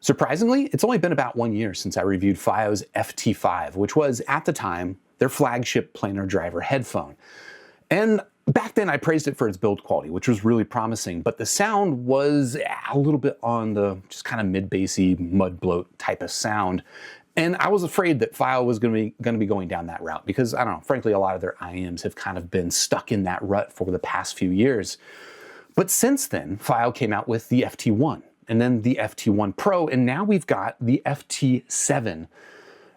Surprisingly, it's only been about 1 year since I reviewed Fiio's FT7, which was, at the time, their flagship planar driver headphone. And back then I praised it for its build quality, which was really promising, but the sound was a little bit on the just kind of mid-bassy, mud bloat type of sound. And I was afraid that Fiio was going to be going down that route because, I don't know, frankly, a lot of their IEMs have kind of been stuck in that rut for the past few years. But since then, Fiio came out with the FT1, and then the FT1 Pro, and now we've got the FT7.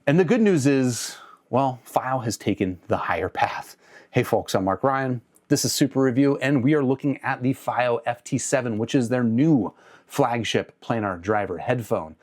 And the good news is, well, Fiio has taken the higher path. Hey folks, I'm Mark Ryan. This is Super Review, and we are looking at the Fiio FT7, which is their new flagship planar driver headphone.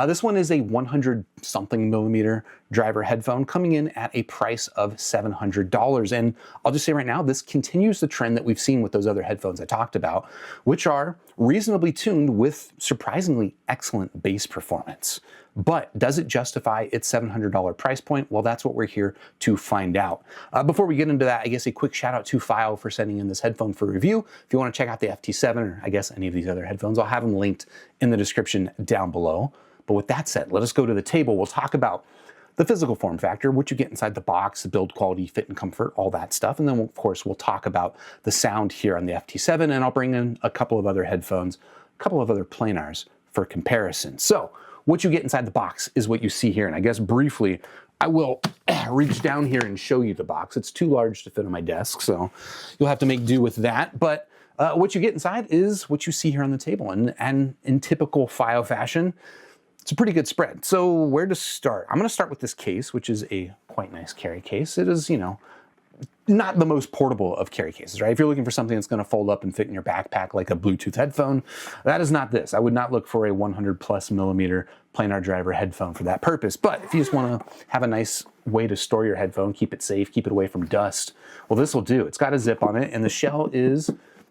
This one is a 100-something millimeter driver headphone coming in at a price of $700. And I'll just say right now, this continues the trend that we've seen with those other headphones I talked about, which are reasonably tuned with surprisingly excellent bass performance. But does it justify its $700 price point? Well, that's what we're here to find out. Before we get into that, I guess a quick shout out to Fiio for sending in this headphone for review. If you want to check out the FT7 or I guess any of these other headphones, I'll have them linked in the description down below. But with that said, let us go to the table. We'll talk about the physical form factor, what you get inside the box, the build quality, fit and comfort, all that stuff. And then, of course, we'll talk about the sound here on the FT7, and I'll bring in a couple of other headphones, a couple of other planars for comparison. So what you get inside the box is what you see here. And I guess briefly, I will reach down here and show you the box. It's too large to fit on my desk, so you'll have to make do with that. But what you get inside is what you see here on the table. And in typical Fiio fashion, it's a pretty good spread. So where to start? I'm going to start with this case, which is a quite nice carry case. It is, you know, not the most portable of carry cases, right? If you're looking for something that's going to fold up and fit in your backpack like a Bluetooth headphone, that is not this. I would not look for a 100+ millimeter planar driver headphone for that purpose. But if you just want to have a nice way to store your headphone, keep it safe, keep it away from dust, well, this will do. It's got a zip on it, and the shell is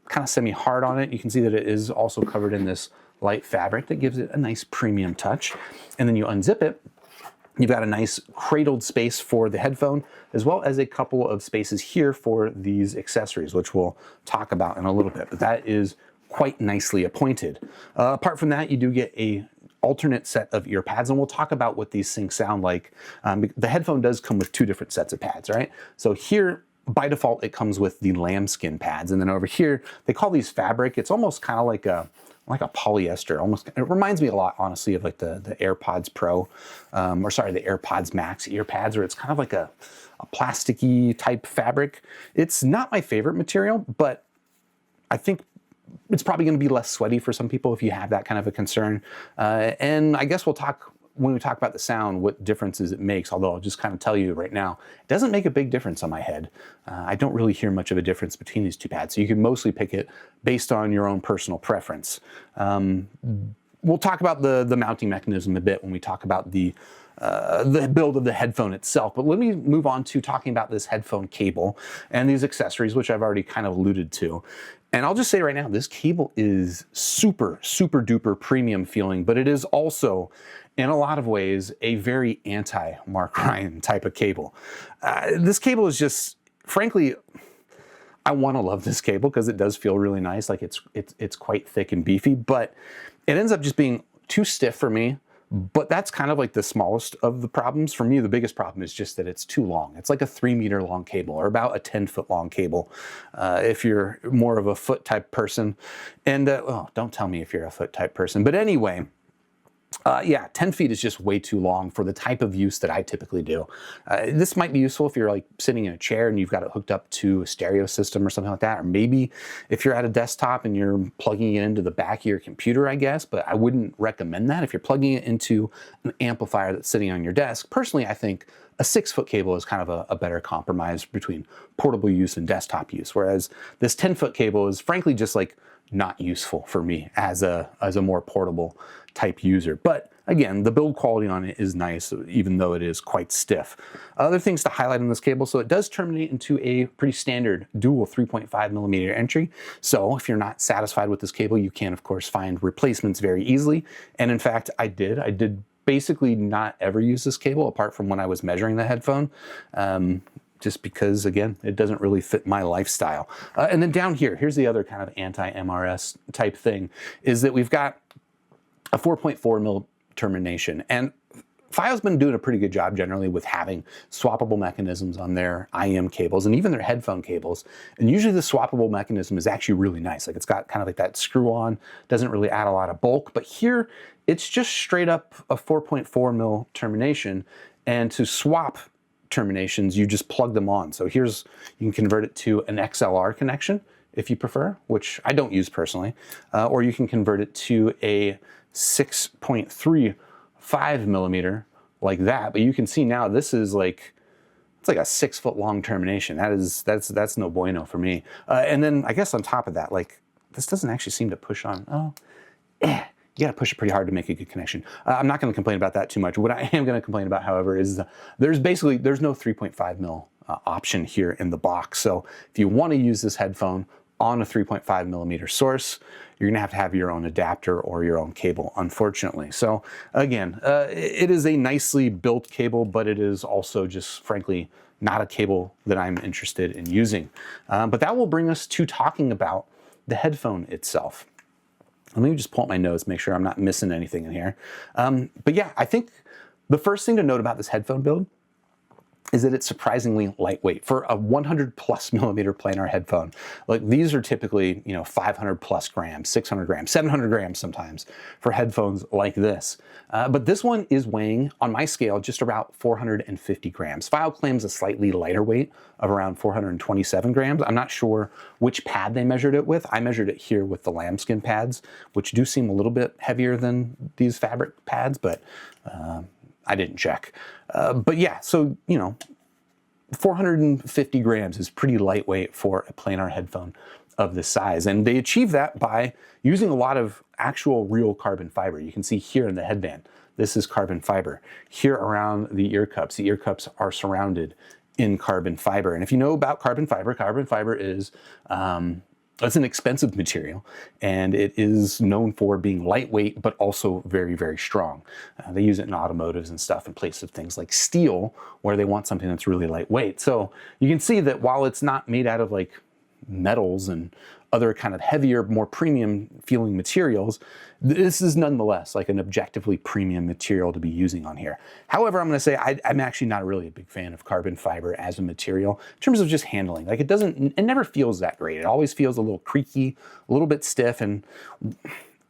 kind of semi-hard on it. You can see that it is also covered in this light fabric that gives it a nice premium touch. And then you unzip it, you've got a nice cradled space for the headphone, as well as a couple of spaces here for these accessories, which we'll talk about in a little bit, but that is quite nicely appointed. Apart from that, you do get a alternate set of ear pads, and we'll talk about what these things sound like. The headphone does come with two different sets of pads, right? So here, by default, it comes with the lambskin pads, and then over here, they call these fabric. It's almost kind of like a polyester, almost. It reminds me a lot, honestly, of like the AirPods Pro, or sorry, the AirPods Max ear pads, where it's kind of like a plasticky type fabric. It's not my favorite material, but I think it's probably going to be less sweaty for some people if you have that kind of a concern. And I guess we'll talk, when we talk about the sound, what differences it makes, although I'll just kind of tell you right now, it doesn't make a big difference on my head. I don't really hear much of a difference between these two pads, so you can mostly pick it based on your own personal preference. We'll talk about the mounting mechanism a bit when we talk about the build of the headphone itself, but let me move on to talking about this headphone cable and these accessories, which I've already kind of alluded to. And I'll just say right now, this cable is super, super duper premium feeling, but it is also, in a lot of ways, a very anti-Mark Ryan type of cable. This cable is just, frankly, I want to love this cable because it does feel really nice, like it's quite thick and beefy, but it ends up just being too stiff for me. But that's kind of like the smallest of the problems. For me, the biggest problem is just that it's too long. It's like a 3-meter long cable, or about a 10-foot long cable, if you're more of a foot type person. And, well, don't tell me if you're a foot type person. But anyway, yeah, 10 feet is just way too long for the type of use that I typically do. This might be useful if you're like sitting in a chair and you've got it hooked up to a stereo system or something like that. Or maybe if you're at a desktop and you're plugging it into the back of your computer, I guess, but I wouldn't recommend that if you're plugging it into an amplifier that's sitting on your desk. Personally, I think a 6-foot cable is kind of a better compromise between portable use and desktop use, whereas this 10-foot cable is frankly just like not useful for me as a more portable type user. But again, the build quality on it is nice, even though it is quite stiff. Other things to highlight on this cable, so it does terminate into a pretty standard dual 3.5 millimeter entry. So if you're not satisfied with this cable, you can of course find replacements very easily. And in fact, I did basically not ever use this cable apart from when I was measuring the headphone. Just because, again, it doesn't really fit my lifestyle. And then down here, here's the other kind of anti-MRS type thing, is that we've got a 4.4 termination. And Fio's been doing a pretty good job generally with having swappable mechanisms on their IEM cables and even their headphone cables. And usually the swappable mechanism is actually really nice. Like it's got kind of like that screw on, doesn't really add a lot of bulk, but here it's just straight up a 4.4 mil termination. And to swap terminations, you just plug them on. So here's, you can convert it to an XLR connection if you prefer, which I don't use personally, or you can convert it to a 6.35 millimeter like that. But you can see now this is like, it's like a 6 foot long termination. That's no bueno for me. And then I guess on top of that, like this doesn't actually seem to push on. You gotta push it pretty hard to make a good connection. I'm not gonna complain about that too much. What I am gonna complain about, however, is there's no 3.5 mil option here in the box. So if you wanna use this headphone on a 3.5 millimeter source, you're gonna have to have your own adapter or your own cable, unfortunately. So again, it is a nicely built cable, but it is also just frankly not a cable that I'm interested in using. But that will bring us to talking about the headphone itself. Let me just pull up my notes, make sure I'm not missing anything in here. But yeah, I think the first thing to note about this headphone build is that it's surprisingly lightweight for a 100+ millimeter planar headphone. Like these are typically, 500+ grams, 600 grams, 700 grams sometimes for headphones like this. But this one is weighing on my scale just about 450 grams. Fiio claims a slightly lighter weight of around 427 grams. I'm not sure which pad they measured it with. I measured it here with the lambskin pads, which do seem a little bit heavier than these fabric pads, but I didn't check. But yeah, so, 450 grams is pretty lightweight for a planar headphone of this size. And they achieve that by using a lot of actual real carbon fiber. You can see here in the headband, this is carbon fiber. Here around the ear cups are surrounded in carbon fiber. And if you know about carbon fiber is, it's an expensive material, and it is known for being lightweight, but also very, very strong. They use it in automotives and stuff in place of things like steel, where they want something that's really lightweight. So you can see that while it's not made out of like metals and other kind of heavier, more premium feeling materials, this is nonetheless like an objectively premium material to be using on here. However, I'm gonna say I'm actually not really a big fan of carbon fiber as a material in terms of just handling. Like it never feels that great. It always feels a little creaky, a little bit stiff, and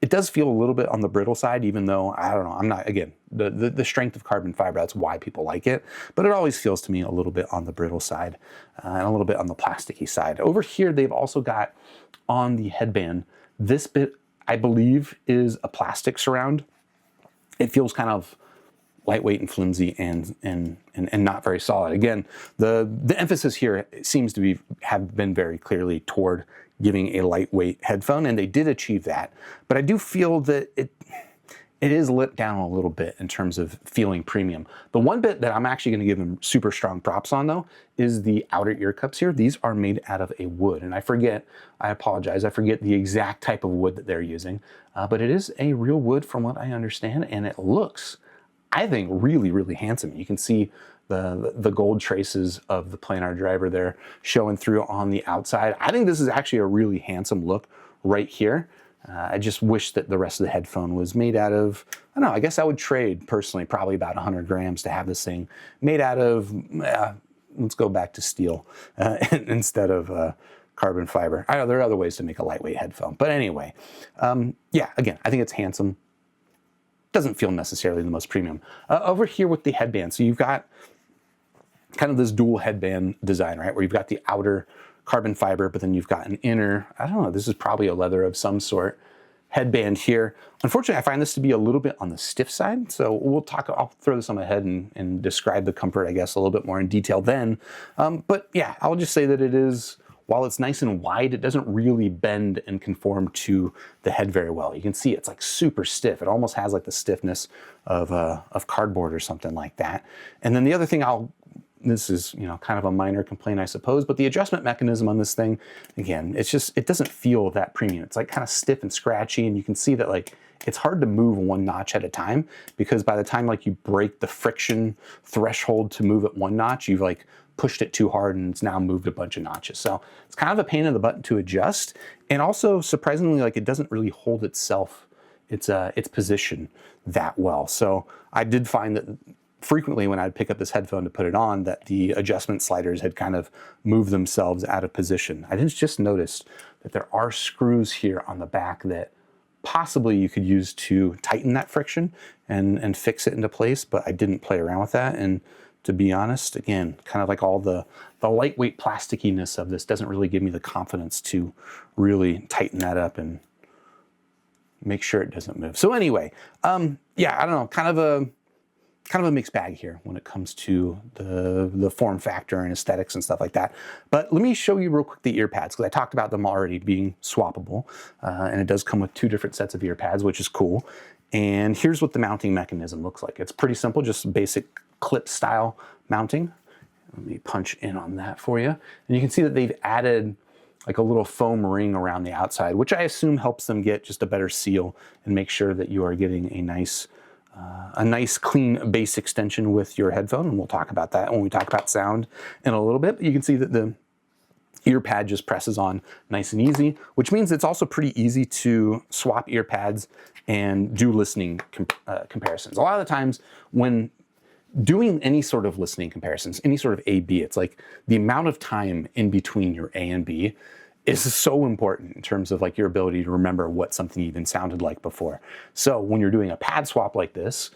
it does feel a little bit on the brittle side, even though, I don't know, I'm not, again, the strength of carbon fiber, that's why people like it, but it always feels to me a little bit on the brittle side and a little bit on the plasticky side. Over here, they've also got on the headband, this bit, I believe, is a plastic surround. It feels kind of lightweight and flimsy and not very solid. Again, the emphasis here seems to have been very clearly toward giving a lightweight headphone, and they did achieve that. But I do feel that it is lit down a little bit in terms of feeling premium. The one bit that I'm actually gonna give them super strong props on though, is the outer ear cups here. These are made out of a wood, and I apologize, I forget the exact type of wood that they're using, but it is a real wood from what I understand, and it looks, I think, really, really handsome. You can see the gold traces of the planar driver there showing through on the outside. I think this is actually a really handsome look right here. I just wish that the rest of the headphone was made out of, I don't know, I guess I would trade personally probably about 100 grams to have this thing made out of, let's go back to steel instead of carbon fiber. I know there are other ways to make a lightweight headphone, but anyway, yeah, again, I think it's handsome. Doesn't feel necessarily the most premium. Over here with the headband, so you've got kind of this dual headband design, right? Where you've got the outer carbon fiber, but then you've got an inner, I don't know, this is probably a leather of some sort, headband here. Unfortunately, I find this to be a little bit on the stiff side. So I'll throw this on my head and describe the comfort, I guess, a little bit more in detail then. But yeah, I'll just say that it is, while it's nice and wide, it doesn't really bend and conform to the head very well. You can see it's like super stiff. It almost has like the stiffness of cardboard or something like that. And then the other thing this is, kind of a minor complaint, I suppose, but the adjustment mechanism on this thing, again, it doesn't feel that premium. It's like kind of stiff and scratchy, and you can see that like it's hard to move one notch at a time, because by the time like you break the friction threshold to move it one notch, you've like pushed it too hard and it's now moved a bunch of notches. So it's kind of a pain in the butt to adjust. And also surprisingly, like it doesn't really hold itself its position that well. So I did find that frequently when I'd pick up this headphone to put it on, that the adjustment sliders had kind of moved themselves out of position. I just noticed that there are screws here on the back that possibly you could use to tighten that friction and fix it into place, but I didn't play around with that. And to be honest, again, kind of like all the lightweight plasticiness of this doesn't really give me the confidence to really tighten that up and make sure it doesn't move. So anyway, yeah, I don't know, kind of a mixed bag here when it comes to the form factor and aesthetics and stuff like that. But let me show you real quick the ear pads, because I talked about them already being swappable, and it does come with 2 different sets of ear pads, which is cool. And here's what the mounting mechanism looks like. It's pretty simple, just basic clip style mounting. Let me punch in on that for you. And you can see that they've added like a little foam ring around the outside, which I assume helps them get just a better seal and make sure that you are getting a nice clean bass extension with your headphone. And we'll talk about that when we talk about sound in a little bit. But you can see that the ear pad just presses on nice and easy, which means it's also pretty easy to swap ear pads and do listening comparisons. A lot of the times when doing any sort of listening comparisons, any sort of A/B, it's like the amount of time in between your A and B is so important in terms of like your ability to remember what something even sounded like before. So when you're doing a pad swap like this,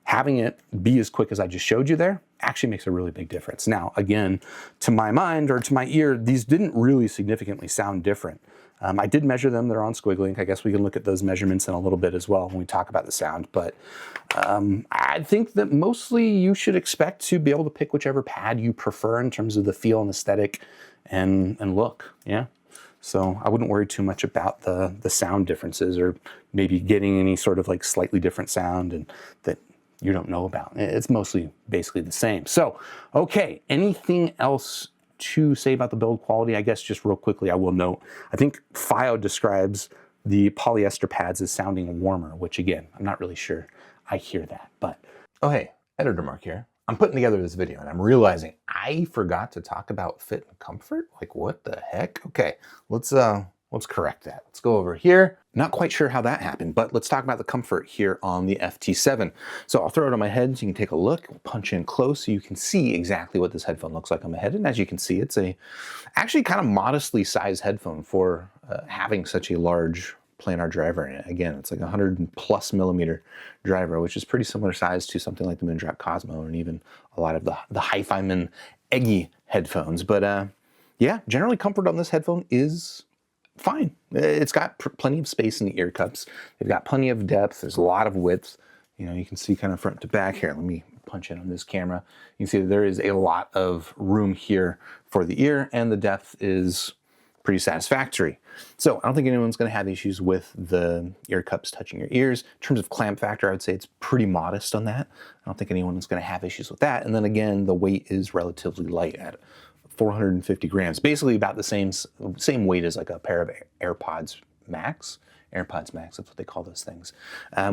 having it be as quick as I just showed you there actually makes a really big difference. Now, again, to my mind or to my ear, these didn't really significantly sound different. I did measure them, they're on Squiglink. I guess we can look at those measurements in a little bit as well when we talk about the sound, but I think that mostly you should expect to be able to pick whichever pad you prefer in terms of the feel and aesthetic and look, yeah? So I wouldn't worry too much about the sound differences or maybe getting any sort of like slightly different sound and that you don't know about. It's mostly basically the same. So, okay, anything else to say about the build quality? I guess just real quickly, I will note, I think Fiio describes the polyester pads as sounding warmer, which again, I'm not really sure I hear that, but. Oh, hey, Editor Mark here. I'm putting together this video and I'm realizing I forgot to talk about fit and comfort. Like what the heck? Okay, let's correct that. Let's go over here. Not quite sure how that happened, but let's talk about the comfort here on the FT7. So I'll throw it on my head so you can take a look. We'll punch in close so you can see exactly what this headphone looks like on my head. And as you can see, it's actually kind of modestly sized headphone for having such a large planar driver in it. Again, it's like 100+ millimeter driver, which is pretty similar size to something like the Moondrop Cosmo and even a lot of the Hi-Fi-Man Eggy headphones. But yeah, generally comfort on this headphone is fine. It's got plenty of space in the ear cups. They've got plenty of depth. There's a lot of width. You know, you can see kind of front to back here. Let me punch in on this camera. You can see that there is a lot of room here for the ear, and the depth is pretty satisfactory. So I don't think anyone's going to have issues with the ear cups touching your ears. In terms of clamp factor, I would say it's pretty modest on that. I don't think anyone's going to have issues with that. And then again, the weight is relatively light at 450 grams, basically about the same weight as like a pair of AirPods Max. AirPods Max, that's what they call those things,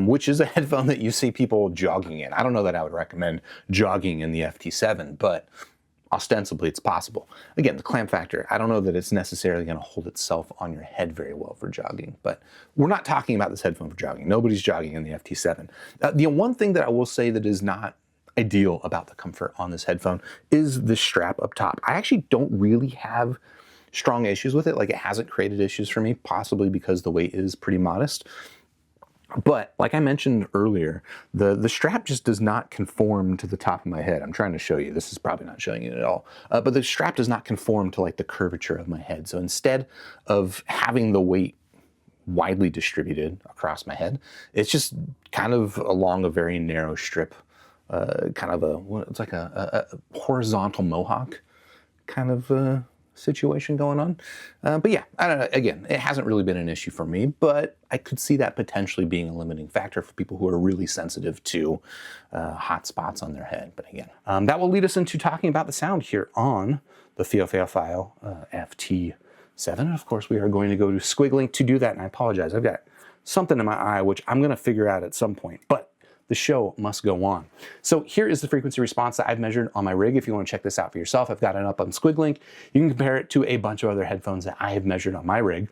which is a headphone that you see people jogging in. I don't know that I would recommend jogging in the FT7, but ostensibly it's possible. Again, the clamp factor, I don't know that it's necessarily going to hold itself on your head very well for jogging, but we're not talking about this headphone for jogging. Nobody's jogging in the FT7. The one thing that I will say that is not ideal about the comfort on this headphone is the strap up top. I actually don't really have strong issues with it. Like, it hasn't created issues for me, possibly because the weight is pretty modest. But like I mentioned earlier, the strap just does not conform to the top of my head. I'm trying to show you. This is probably not showing you at all. But the strap does not conform to like the curvature of my head. So instead of having the weight widely distributed across my head, it's just kind of along a very narrow strip, kind of it's like a horizontal mohawk kind of situation going on. But yeah, I don't know. Again, it hasn't really been an issue for me, but I could see that potentially being a limiting factor for people who are really sensitive to hot spots on their head. But again, that will lead us into talking about the sound here on the Fiio FT7. And of course, we are going to go to Squiglink to do that. And I apologize, I've got something in my eye, which I'm going to figure out at some point. But the show must go on. So here is the frequency response that I've measured on my rig. If you want to check this out for yourself, I've got it up on Squiglink. You can compare it to a bunch of other headphones that I have measured on my rig.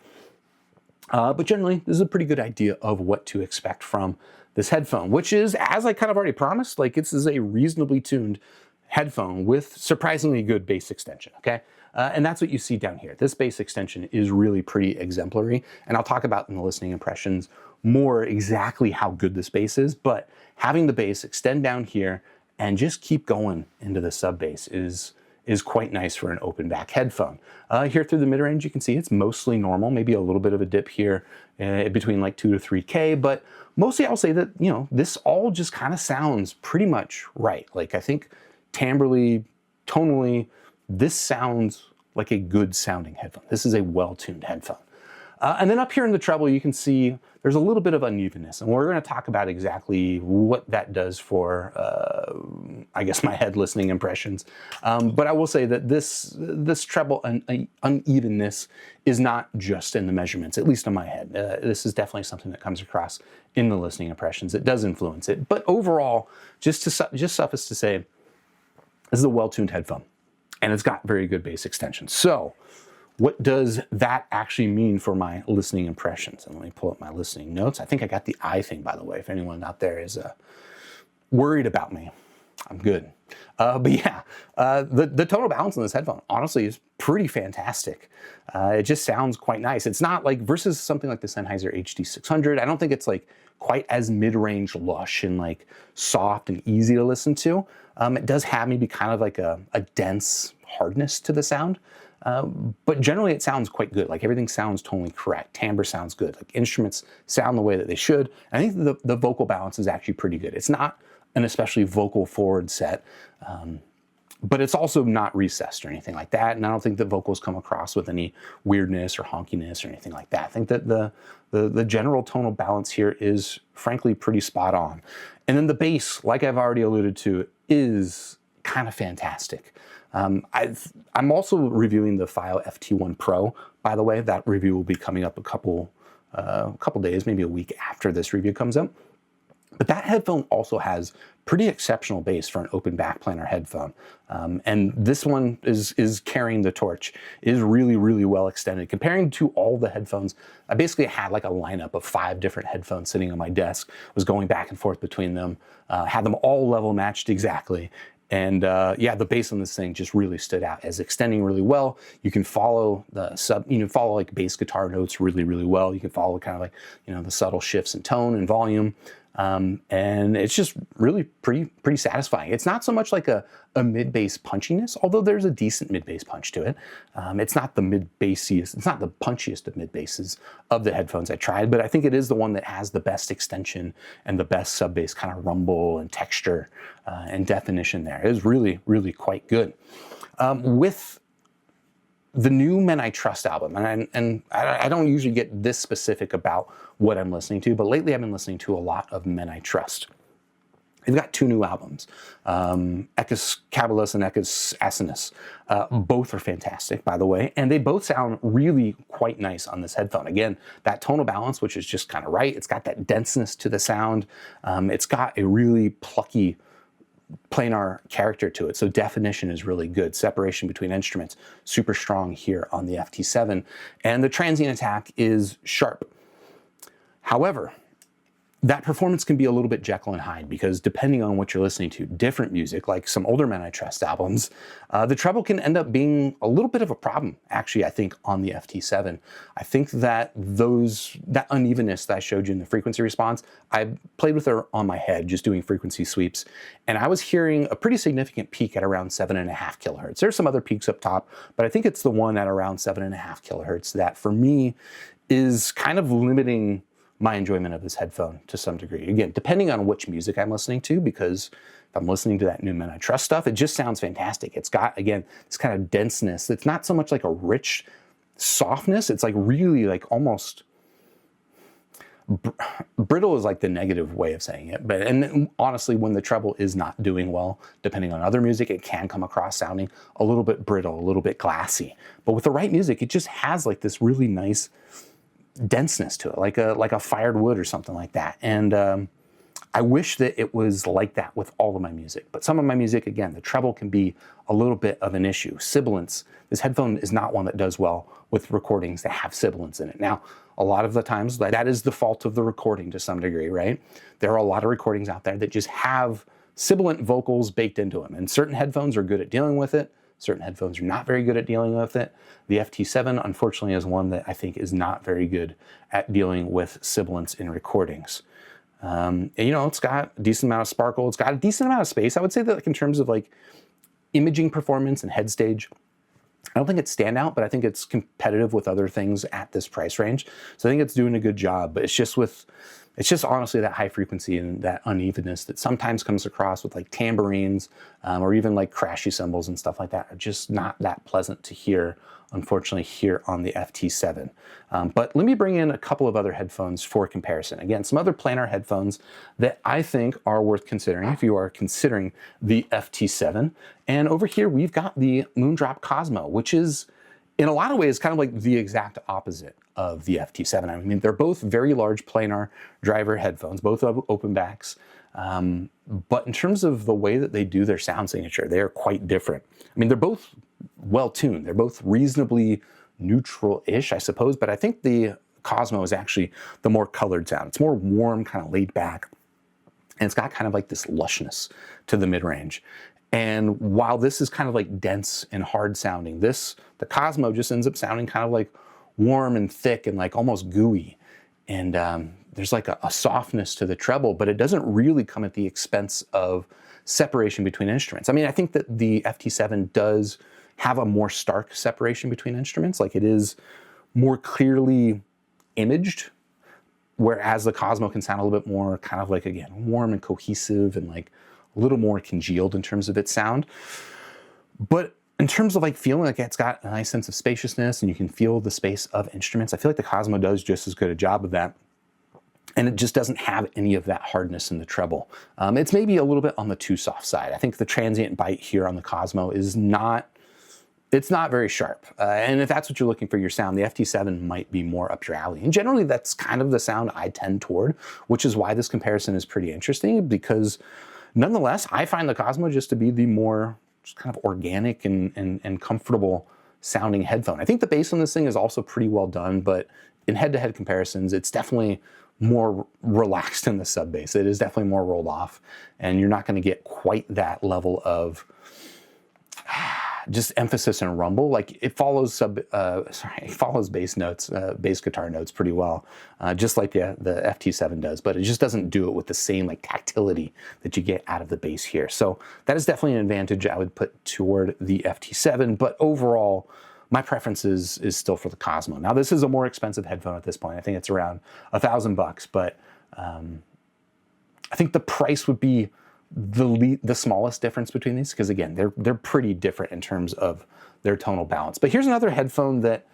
But generally, this is a pretty good idea of what to expect from this headphone, which is, as I kind of already promised, like this is a reasonably tuned headphone with surprisingly good bass extension, okay? And that's what you see down here. This bass extension is really pretty exemplary, and I'll talk about in the listening impressions more exactly how good this bass is, but having the bass extend down here and just keep going into the sub bass is quite nice for an open back headphone. Here through the mid-range, you can see it's mostly normal, maybe a little bit of a dip here between like 2 to 3K, but mostly I'll say that, you know, this all just kind of sounds pretty much right. Like I think timbrally, tonally, this sounds like a good sounding headphone. This is a well-tuned headphone. And then up here in the treble, you can see there's a little bit of unevenness, and we're going to talk about exactly what that does for, I guess, my head listening impressions. But I will say that this treble unevenness is not just in the measurements, at least in my head. This is definitely something that comes across in the listening impressions. It does influence it. But overall, just suffice to say, this is a well-tuned headphone, and it's got very good bass extension. So what does that actually mean for my listening impressions? And let me pull up my listening notes. I think I got the eye thing, by the way, if anyone out there is worried about me. I'm good. But yeah, the tonal balance on this headphone, honestly, is pretty fantastic. It just sounds quite nice. It's not like, versus something like the Sennheiser HD600, I don't think it's like quite as mid-range lush and like soft and easy to listen to. It does have maybe kind of like a dense hardness to the sound. But generally it sounds quite good. Like everything sounds tonally correct. Timbre sounds good. Like instruments sound the way that they should. And I think the vocal balance is actually pretty good. It's not an especially vocal forward set, but it's also not recessed or anything like that. And I don't think that vocals come across with any weirdness or honkiness or anything like that. I think that the general tonal balance here is frankly pretty spot on. And then the bass, like I've already alluded to, is kind of fantastic. I'm also reviewing the Fiio FT1 Pro, by the way. That review will be coming up a couple days, maybe a week after this review comes up. But that headphone also has pretty exceptional bass for an open back planar headphone. And this one is carrying the torch. It is really, really well extended. Comparing to all the headphones, I basically had like a lineup of 5 different headphones sitting on my desk, was going back and forth between them, had them all level matched exactly. And yeah, the bass on this thing just really stood out as extending really well. You can follow follow like bass guitar notes really, really well. You can follow kind of like, you know, the subtle shifts in tone and volume. And it's just really pretty satisfying. It's not so much like a mid-bass punchiness, although there's a decent mid-bass punch to it. It's not the mid-bassiest, it's not the punchiest of mid-basses of the headphones I tried, but I think it is the one that has the best extension and the best sub-bass kind of rumble and texture and definition there. It is really, really quite good. With the new Men I Trust album, and I don't usually get this specific about what I'm listening to, but lately I've been listening to a lot of Men I Trust. They've got 2 new albums, Ecus Caballus and Ecus Asinus. Both are fantastic, by the way, and they both sound really quite nice on this headphone. Again, that tonal balance, which is just kind of right. It's got that denseness to the sound. It's got a really plucky planar character to it, so definition is really good. Separation between instruments, super strong here on the FT7, and the transient attack is sharp. However, that performance can be a little bit Jekyll and Hyde, because depending on what you're listening to, different music, like some older Men I Trust albums, the treble can end up being a little bit of a problem, actually, I think, on the FT7. I think that that unevenness that I showed you in the frequency response, I played with her on my head, just doing frequency sweeps, and I was hearing a pretty significant peak at around 7.5 kilohertz. There's some other peaks up top, but I think it's the one at around 7.5 kilohertz that, for me, is kind of limiting my enjoyment of this headphone to some degree. Again, depending on which music I'm listening to, because if I'm listening to that new Men I Trust stuff, it just sounds fantastic. It's got, again, this kind of denseness. It's not so much like a rich softness. It's like really like almost brittle is like the negative way of saying it. And honestly, when the treble is not doing well, depending on other music, it can come across sounding a little bit brittle, a little bit glassy. But with the right music, it just has like this really nice denseness to it, like a fired wood or something like that. And I wish that it was like that with all of my music. But some of my music, again, the treble can be a little bit of an issue. Sibilance, this headphone is not one that does well with recordings that have sibilance in it. Now, a lot of the times that is the fault of the recording to some degree, right? There are a lot of recordings out there that just have sibilant vocals baked into them, and certain headphones are good at dealing with it. Certain headphones are not very good at dealing with it. The FT7, unfortunately, is one that I think is not very good at dealing with sibilants in recordings. And, you know, it's got a decent amount of sparkle. It's got a decent amount of space. I would say that, like, in terms of like imaging performance and head stage, I don't think it's standout, but I think it's competitive with other things at this price range. So I think it's doing a good job, but it's just honestly that high frequency and that unevenness that sometimes comes across with like tambourines or even like crashy cymbals and stuff like that are just not that pleasant to hear, unfortunately, here on the FT7. But let me bring in a couple of other headphones for comparison. Again, some other planar headphones that I think are worth considering if you are considering the FT7. And over here, we've got the Moondrop Cosmo, which is in a lot of ways kind of like the exact opposite of the FT7. I mean, they're both very large planar driver headphones, both have open backs. But in terms of the way that they do their sound signature, they are quite different. I mean, they're both well-tuned. They're both reasonably neutral-ish, I suppose, but I think the Cosmo is actually the more colored sound. It's more warm, kind of laid back, and it's got kind of like this lushness to the mid-range. And while this is kind of like dense and hard sounding, the Cosmo just ends up sounding kind of like warm and thick and like almost gooey. And there's like a softness to the treble, but it doesn't really come at the expense of separation between instruments. I mean, I think that the FT7 does have a more stark separation between instruments. Like, it is more clearly imaged, whereas the Cosmo can sound a little bit more kind of like, again, warm and cohesive and like a little more congealed in terms of its sound. But in terms of like feeling like it's got a nice sense of spaciousness and you can feel the space of instruments, I feel like the Cosmo does just as good a job of that. And it just doesn't have any of that hardness in the treble. It's maybe a little bit on the too soft side. I think the transient bite here on the Cosmo is not very sharp. And if that's what you're looking for your sound, the FT7 might be more up your alley. And generally that's kind of the sound I tend toward, which is why this comparison is pretty interesting, because nonetheless, I find the Cosmo just to be the more just kind of organic and comfortable sounding headphone. I think the bass on this thing is also pretty well done, but in head-to-head comparisons, it's definitely more relaxed in the sub bass. It is definitely more rolled off, and you're not going to get quite that level of just emphasis and rumble. Like, it follows bass notes, bass guitar notes pretty well, just like the FT7 does, but it just doesn't do it with the same like tactility that you get out of the bass here. So that is definitely an advantage I would put toward the FT7, but overall, my preference is still for the Cosmo. Now, this is a more expensive headphone at this point. I think it's around $1,000, but I think the price would be the smallest difference between these, because again, they're pretty different in terms of their tonal balance. But here's another headphone that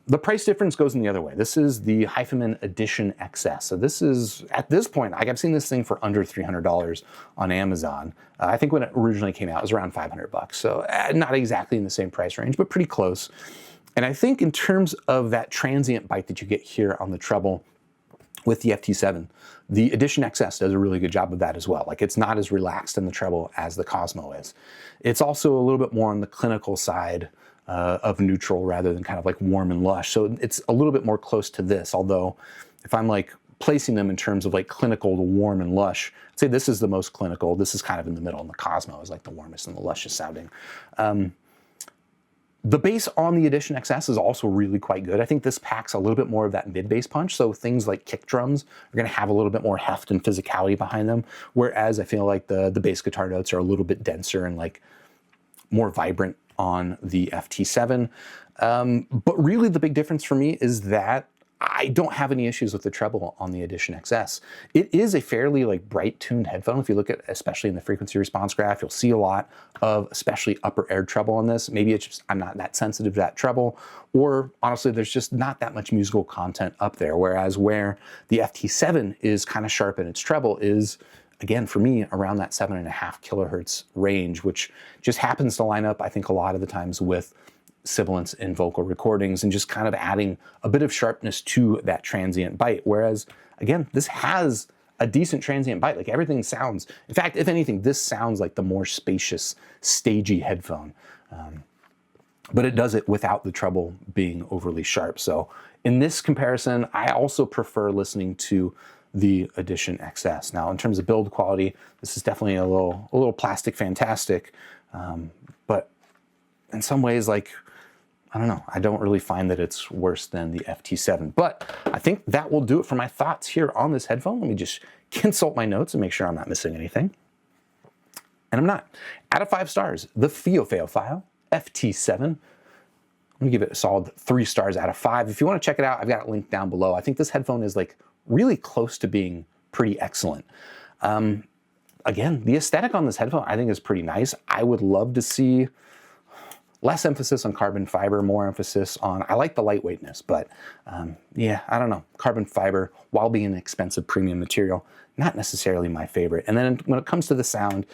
the price difference goes in the other way. This is the HiFiMan Edition XS. So this is, at this point, like, I've seen this thing for under $300 on Amazon. I think when it originally came out, it was around $500. So not exactly in the same price range, but pretty close. And I think in terms of that transient bite that you get here on the treble with the FT7, the Edition XS does a really good job of that as well. Like, it's not as relaxed in the treble as the Cosmo is. It's also a little bit more on the clinical side of neutral rather than kind of like warm and lush. So it's a little bit more close to this, although if I'm like placing them in terms of like clinical to warm and lush, I'd say this is the most clinical. This is kind of in the middle, and the Cosmo is like the warmest and the lushest sounding. The bass on the Edition XS is also really quite good. I think this packs a little bit more of that mid-bass punch, so things like kick drums are gonna have a little bit more heft and physicality behind them, whereas I feel like the bass guitar notes are a little bit denser and like more vibrant on the FT7. But really the big difference for me is that I don't have any issues with the treble on the Edition XS. It is a fairly like bright tuned headphone. If you look at, especially in the frequency response graph, you'll see a lot of especially upper air treble on this. Maybe it's just I'm not that sensitive to that treble, or honestly, there's just not that much musical content up there. Whereas where the FT7 is kind of sharp in its treble is, again, for me, around that 7.5 kilohertz range, which just happens to line up, I think, a lot of the times with sibilants in vocal recordings and just kind of adding a bit of sharpness to that transient bite. Whereas, again, this has a decent transient bite. Like, everything sounds, in fact, if anything, this sounds like the more spacious, stagey headphone. but it does it without the treble being overly sharp. So in this comparison, I also prefer listening to the Edition XS. Now, in terms of build quality, this is definitely a little plastic fantastic, but in some ways, like, I don't know, I don't really find that it's worse than the FT7. But I think that will do it for my thoughts here on this headphone. Let me just consult my notes and make sure I'm not missing anything. And I'm not. Out of 5 stars, the Fiio FT7. I'm gonna give it a solid 3 stars out of 5. If you want to check it out, I've got it linked down below. I think this headphone is like really close to being pretty excellent. Again, the aesthetic on this headphone I think is pretty nice. I would love to see less emphasis on carbon fiber, more emphasis on, I like the lightweightness, but yeah, I don't know. Carbon fiber, while being an expensive premium material, not necessarily my favorite. And then when it comes to the sound,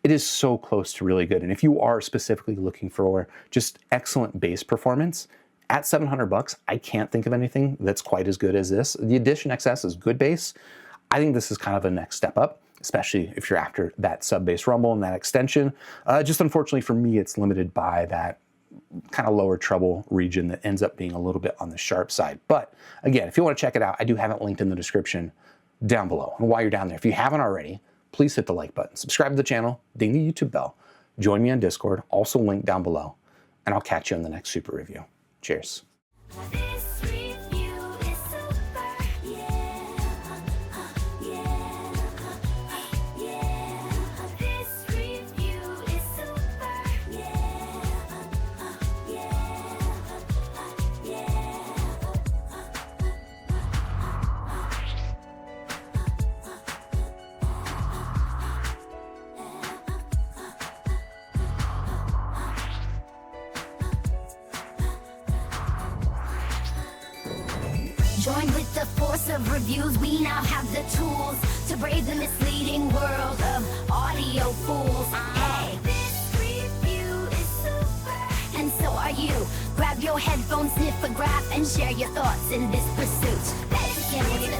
it is so close to really good. And if you are specifically looking for just excellent bass performance, at $700, I can't think of anything that's quite as good as this. The Edition XS is good bass. I think this is kind of a next step up, especially if you're after that sub-bass rumble and that extension. Just unfortunately for me, it's limited by that kind of lower treble region that ends up being a little bit on the sharp side. But again, if you want to check it out, I do have it linked in the description down below. And while you're down there, if you haven't already, please hit the like button, subscribe to the channel, ding the YouTube bell, join me on Discord, also linked down below, and I'll catch you in the next super review. Cheers. Join with the force of reviews, we now have the tools to brave the misleading world of audio fools. Hey, this review is super, and so are you. Grab your headphones, sniff a graph, and share your thoughts in this pursuit. Let's get